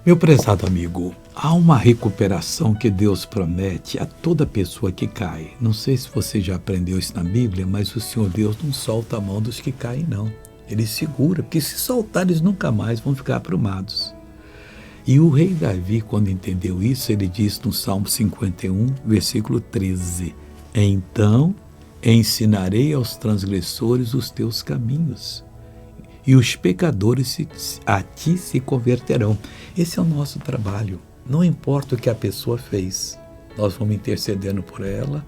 Meu prezado amigo, há uma recuperação que Deus promete a toda pessoa que cai. Não sei se você já aprendeu isso na Bíblia, mas o Senhor Deus não solta a mão dos que caem, não. Ele segura, porque se soltar eles nunca mais vão ficar aprumados. E o rei Davi, quando entendeu isso, ele diz no Salmo 51, versículo 13: Então ensinarei aos transgressores os teus caminhos, e os pecadores a ti se converterão. Esse é o nosso trabalho. Não importa o que a pessoa fez, nós vamos intercedendo por ela.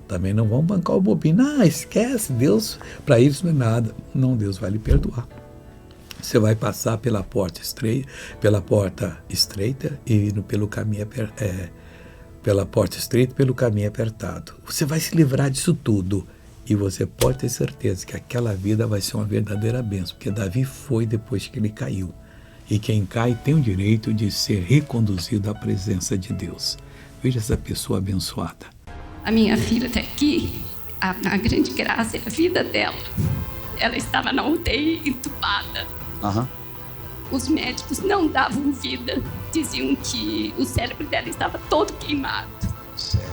Também não vamos bancar o bobinho. Ah, esquece, Deus, para isso não é nada. Não, Deus vai lhe perdoar. Você vai passar pela porta estreita e indo pelo caminho pela porta estreita, pelo caminho apertado. Você vai se livrar disso tudo. E você pode ter certeza que aquela vida vai ser uma verdadeira bênção, porque Davi foi depois que ele caiu. E quem cai tem o direito de ser reconduzido à presença de Deus. Veja essa pessoa abençoada. A minha filha está aqui, a grande graça é a vida dela. Ela estava na UTI entubada. Os médicos não davam vida, diziam que o cérebro dela estava todo queimado,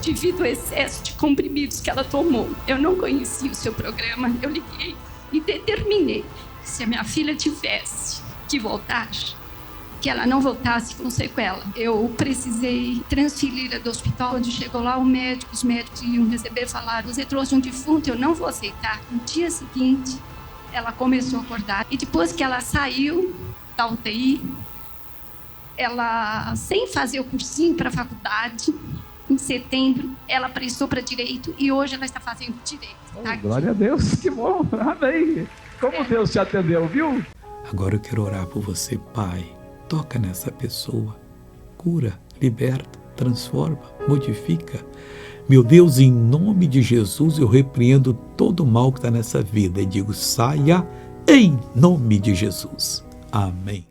devido ao excesso de comprimidos que ela tomou. Eu não conhecia o seu programa, eu liguei e determinei que se a minha filha tivesse que voltar, que ela não voltasse com sequela. Eu precisei transferi-la do hospital. Quando chegou lá, os médicos iam receber, falaram: você trouxe um defunto, eu não vou aceitar. No dia seguinte, ela começou a acordar. E depois que ela saiu da UTI, ela, sem fazer o cursinho para a faculdade, em setembro, ela prestou para direito e hoje ela está fazendo direito. Tá? Glória a Deus, que bom, amém. Como Deus te atendeu, viu? Agora eu quero orar por você, Pai. Toca nessa pessoa, cura, liberta, transforma, modifica. Meu Deus, em nome de Jesus, eu repreendo todo o mal que está nessa vida e digo: saia em nome de Jesus. Amém.